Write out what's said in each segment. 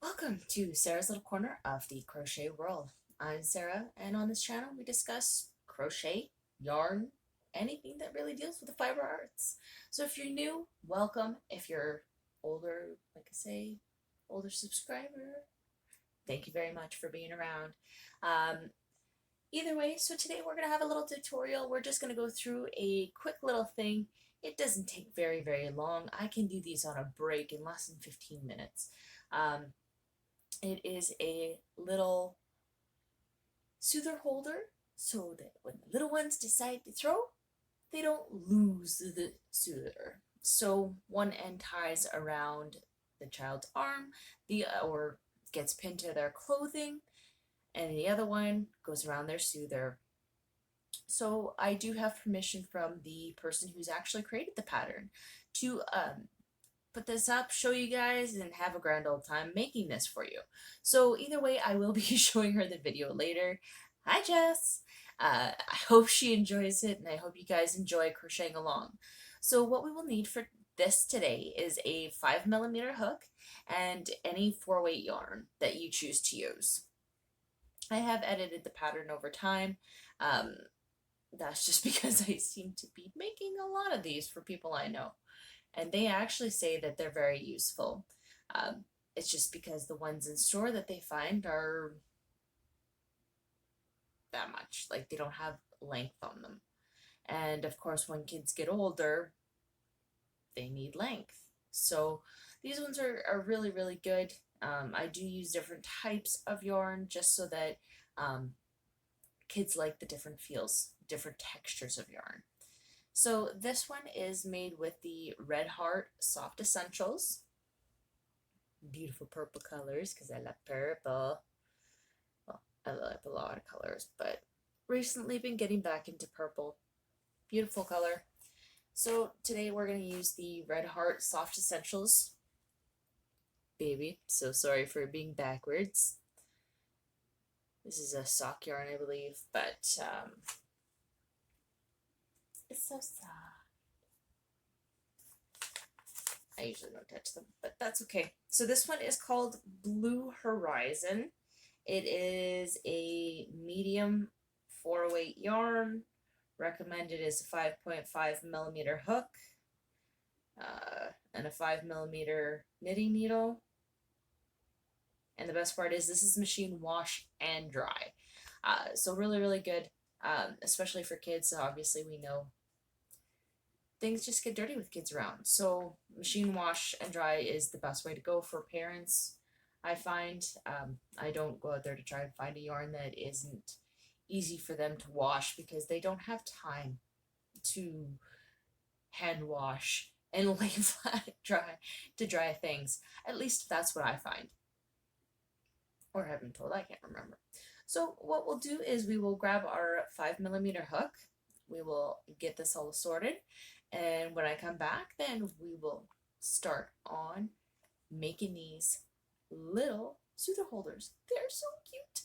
Welcome to Sarah's Little Corner of the Crochet World. I'm Sarah, and on this channel we discuss crochet, yarn, anything that really deals with the fiber arts. So if you're new, welcome. If you're older, like I say, older subscriber, thank you very much for being around. Either way, so today we're going to have a little tutorial. We're just going to go through a quick little thing. It doesn't take very long. I can do these on a break in less than 15 minutes. It is a little soother holder so that when the little ones decide to throw, they don't lose the soother. So one end ties around the child's arm, or gets pinned to their clothing, and the other one goes around their soother. So I do have permission from the person who's actually created the pattern to put this up, show you guys, and have a grand old time making this for you. So either way, I will be showing her the video later. Hi, Jess! I hope she enjoys it, and I hope you guys enjoy crocheting along. So what we will need for this today is a 5mm hook and any 4-weight yarn that you choose to use. I have edited the pattern over time. That's just because I seem to be making a lot of these for people I know. And they actually say that they're very useful. It's just because the ones in store that they find are that much. Like, they don't have length on them. And of course, when kids get older, they need length. So these ones are really good. I do use different types of yarn just so that kids like the different feels, different textures of yarn. So this one is made with the Red Heart Soft Essentials. Beautiful purple colors because I love purple. Well, I love a lot of colors, but recently been getting back into purple. Beautiful color. So today we're going to use the Red Heart Soft Essentials. Baby, so sorry for being backwards. This is a sock yarn, I believe, but it's so soft. I usually don't touch them, but that's okay. So this one is called Blue Horizon. It is a medium 4-weight yarn. Recommended is a 5.5mm hook and a 5mm knitting needle. And the best part is this is machine wash and dry. So really good, especially for kids. So obviously we know things just get dirty with kids around. So machine wash and dry is the best way to go for parents, I find. I don't go out there to try and find a yarn that isn't easy for them to wash because they don't have time to hand wash and lay flat to dry things. At least that's what I find. Or have been told, I can't remember. So what we'll do is we will grab our 5mm hook. We will get this all sorted. And when I come back, then we will start on making these little soother holders. They're so cute.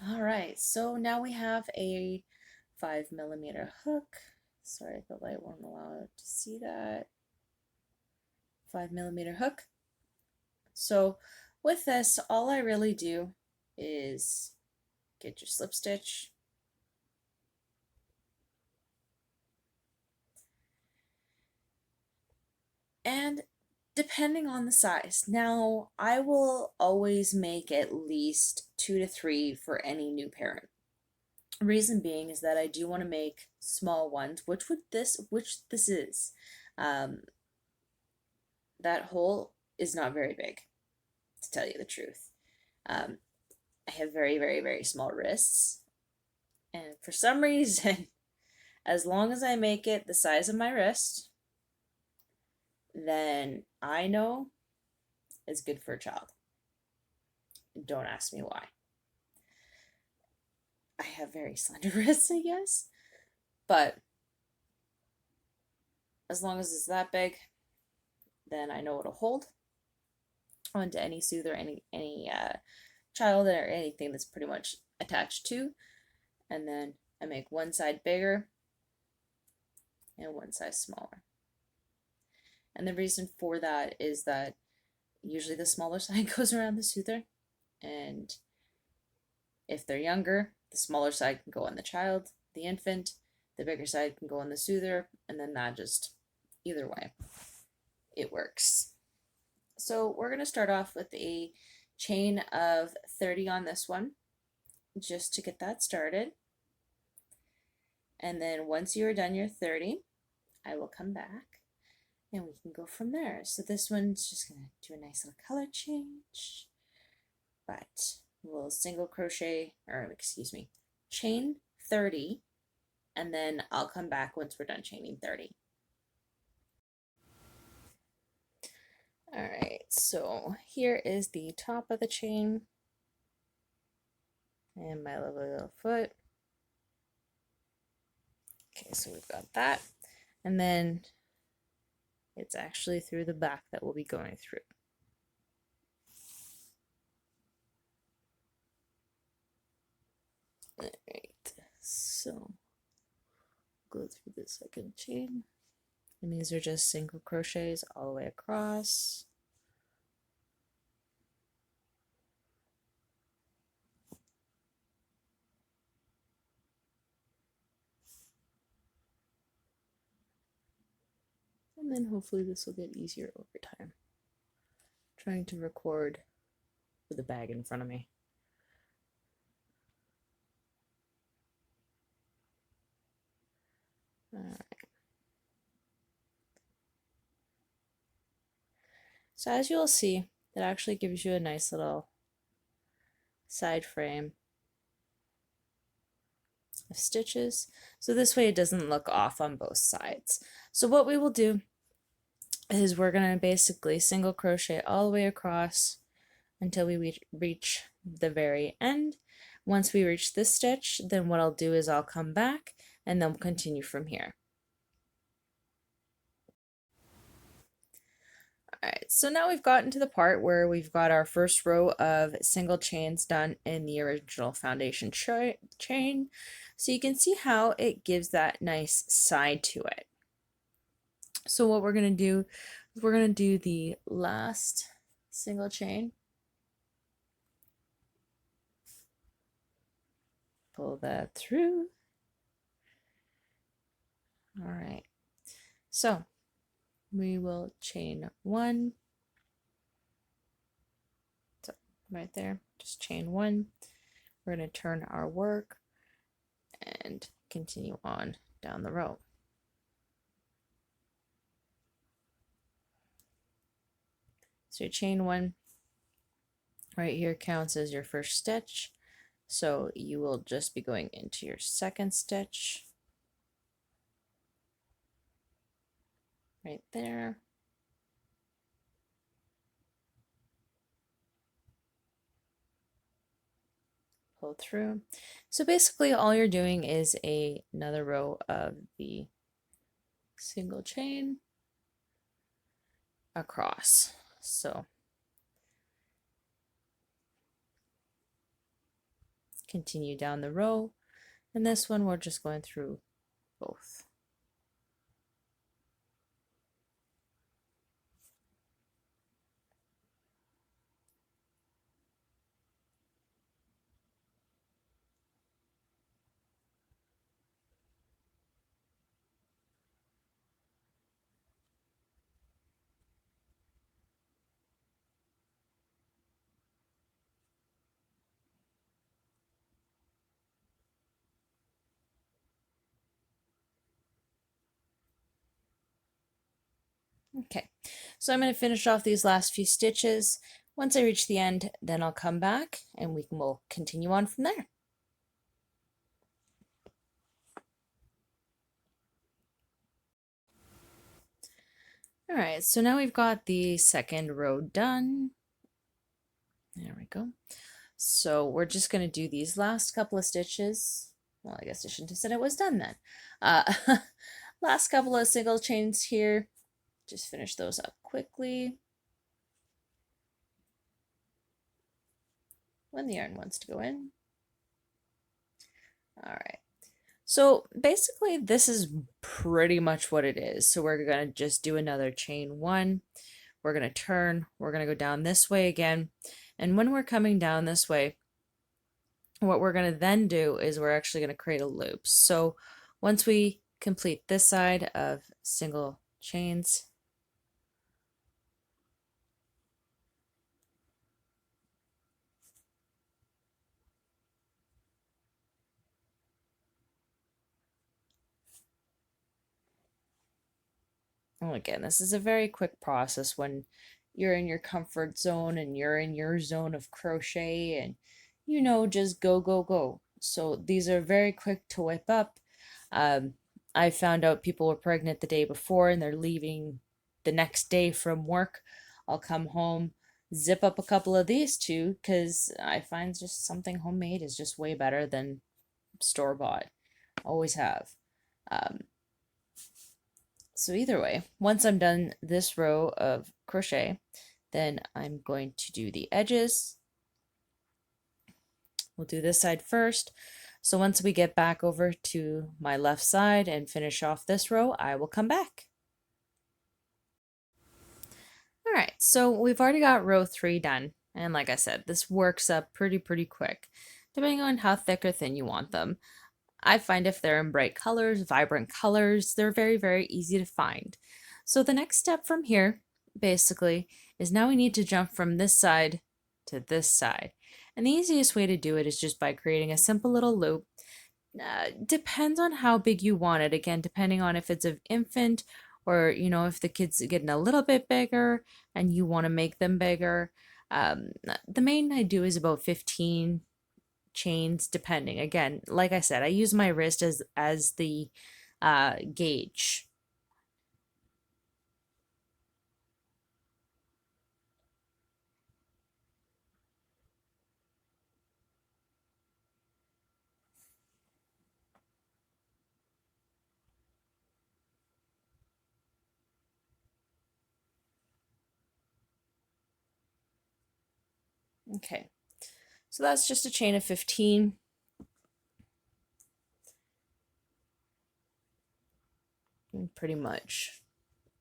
All right, so now we have a 5mm hook. Sorry, the light won't allow it to see that. 5mm hook. So with this, all I really do is get your slip stitch, and depending on the size. Now, I will always make at least 2 to 3 for any new parent. Reason being is that I do want to make small ones, which this is. That hole is not very big, to tell you the truth. I have very small wrists, and for some reason, as long as I make it the size of my wrist, then I know it's good for a child. Don't ask me why. I have very slender wrists, I guess, but as long as it's that big, then I know it'll hold onto any soother, any child, or anything that's pretty much attached to. And then I make one side bigger and one side smaller. And the reason for that is that usually the smaller side goes around the soother, and if they're younger, the smaller side can go on the child, the infant, the bigger side can go on the soother, and then that just, either way, it works. So we're going to start off with a chain of 30 on this one, just to get that started. And then once you are done your 30, I will come back and we can go from there. So this one's just going to do a nice little color change, but we'll single crochet, or excuse me, chain 30, and then I'll come back once we're done chaining 30. All right, so here is the top of the chain and my lovely little foot. Okay, so we've got that, and then it's actually through the back that we'll be going through. All right, so go through the second chain, and these are just single crochets all the way across. And then hopefully this will get easier over time. I'm trying to record with a bag in front of me. All right. So as you'll see, it actually gives you a nice little side frame of stitches. So this way it doesn't look off on both sides. So what we will do is we're going to basically single crochet all the way across until we reach the very end. Once we reach this stitch, then what I'll do is I'll come back and then we'll continue from here. Alright, so now we've gotten to the part where we've got our first row of single chains done in the original foundation chain. So you can see how it gives that nice side to it. So what we're going to do is we're going to do the last single chain. Pull that through. Alright, so we will chain one, so right there, just chain one. We're going to turn our work and continue on down the row. So your chain one right here counts as your first stitch, so you will just be going into your second stitch right there. Pull through. So basically all you're doing is another row of the single chain across. So continue down the row, and this one we're just going through both. Okay, so I'm going to finish off these last few stitches. Once I reach the end, then I'll come back and we'll continue on from there. All right, so now we've got the second row done. There we go. So we're just going to do these last couple of stitches. Well, I guess I shouldn't have said it was done then. Last couple of single chains here. Just finish those up quickly. When the yarn wants to go in. All right. So basically this is pretty much what it is. So we're going to just do another chain one. We're going to turn, we're going to go down this way again. And when we're coming down this way, what we're going to then do is we're actually going to create a loop. So once we complete this side of single chains, well, again, this is a very quick process when you're in your comfort zone and you're in your zone of crochet and just go, go, go. So these are very quick to whip up. I found out people were pregnant the day before and they're leaving the next day from work. I'll come home, zip up a couple of these two because I find just something homemade is just way better than store-bought. Always have. Um, so either way, once I'm done this row of crochet, then I'm going to do the edges. We'll do this side first. So once we get back over to my left side and finish off this row, I will come back. All right, so we've already got row 3 done. And like I said, this works up pretty quick, depending on how thick or thin you want them. I find if they're in bright colors, vibrant colors, they're very easy to find. So the next step from here, basically, is now we need to jump from this side to this side. And the easiest way to do it is just by creating a simple little loop. Depends on how big you want it. Again, depending on if it's an infant or, if the kid's getting a little bit bigger and you want to make them bigger. The main I do is about 15 chains depending. Again, like I said, I use my wrist as the gauge. Okay, so that's just a chain of 15. And pretty much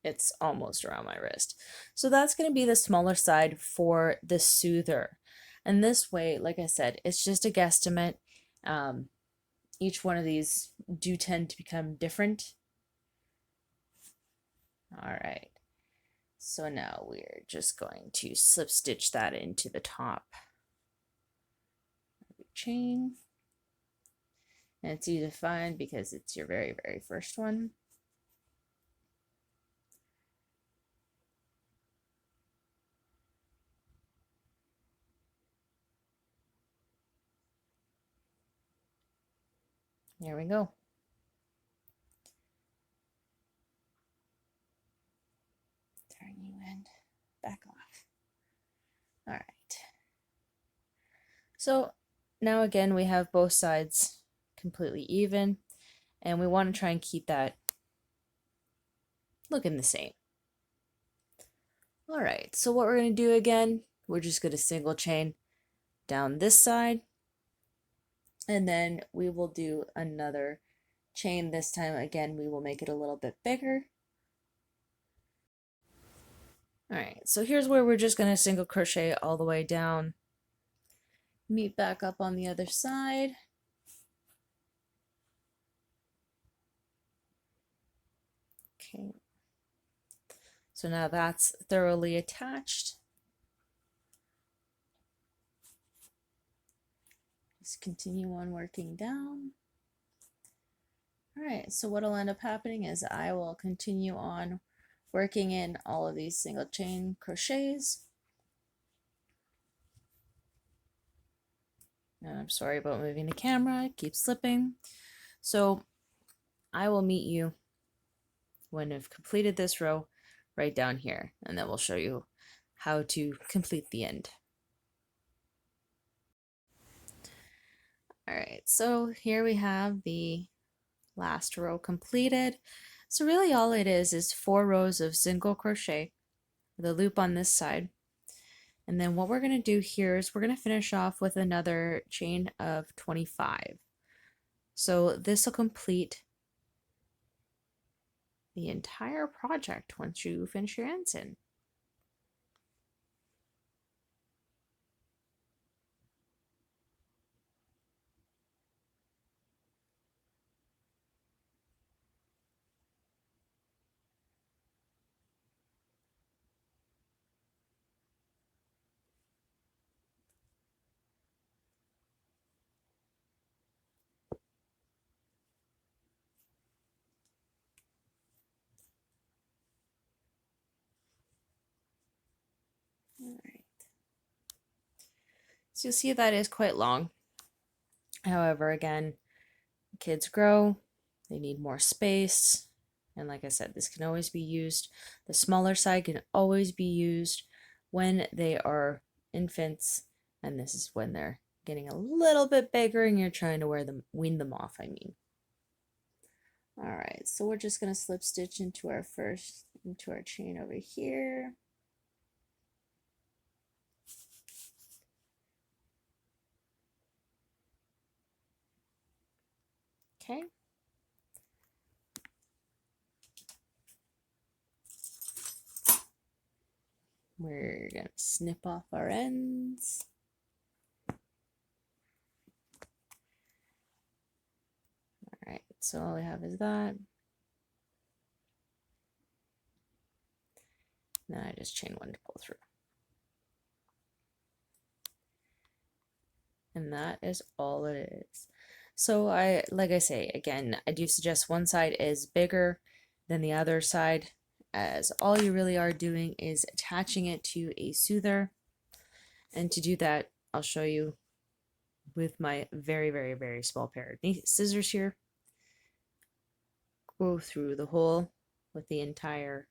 it's almost around my wrist. So that's going to be the smaller side for the Soother. And this way, like I said, it's just a guesstimate. Each one of these do tend to become different. All right. So now we're just going to slip stitch that into the top chain. And it's easy to find because it's your very first one. There we go. Turn you in, back off. All right. So now again, we have both sides completely even, and we want to try and keep that looking the same. All right, so what we're going to do again, we're just going to single chain down this side, and then we will do another chain. This time again, we will make it a little bit bigger. All right, so here's where we're just going to single crochet all the way down, meet back up on the other side. Okay, so now that's thoroughly attached. Just continue on working down. All right, so what'll end up happening is I will continue on working in all of these single chain crochets. And I'm sorry about moving the camera, it keeps slipping. So I will meet you when I've completed this row right down here, and then we'll show you how to complete the end. All right, so here we have the last row completed. So really all it is 4 rows of single crochet with a loop on this side. And then what we're going to do here is we're going to finish off with another chain of 25. So this will complete the entire project once you finish your ends in. All right. So you'll see that is quite long. However, again, kids grow, they need more space. And like I said, this can always be used. The smaller side can always be used when they are infants. And this is when they're getting a little bit bigger and you're trying to wean them off, I mean. All right, so we're just gonna slip stitch into our chain over here. Okay. We're gonna snip off our ends. All right, so all we have is that. Then I just chain one to pull through. And that is all it is. So like I say, again, I do suggest one side is bigger than the other side, as all you really are doing is attaching it to a soother. And to do that, I'll show you with my very, very, very small pair of scissors here. Go through the hole with the entire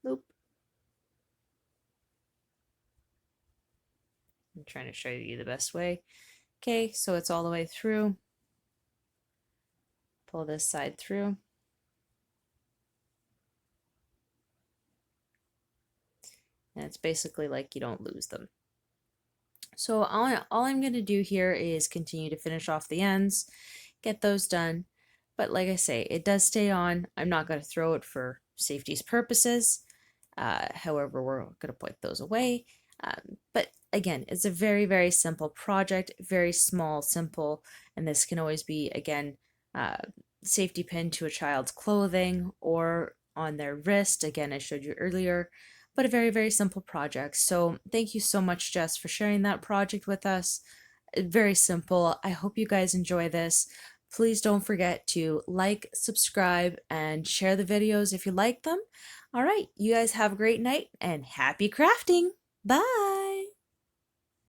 loop. I'm trying to show you the best way. Okay, so it's all the way through. Pull this side through. And it's basically like you don't lose them. So all I'm going to do here is continue to finish off the ends, get those done. But like I say, it does stay on. I'm not going to throw it for safety's purposes. However, we're going to put those away. But again, it's a very, very simple project, very small, simple, and this can always be, again, safety pin to a child's clothing or on their wrist. Again, I showed you earlier, but a very, very simple project. So thank you so much, Jess, for sharing that project with us. Very simple. I hope you guys enjoy this. Please don't forget to like, subscribe, and share the videos if you like them. All right, you guys have a great night and happy crafting. Bye.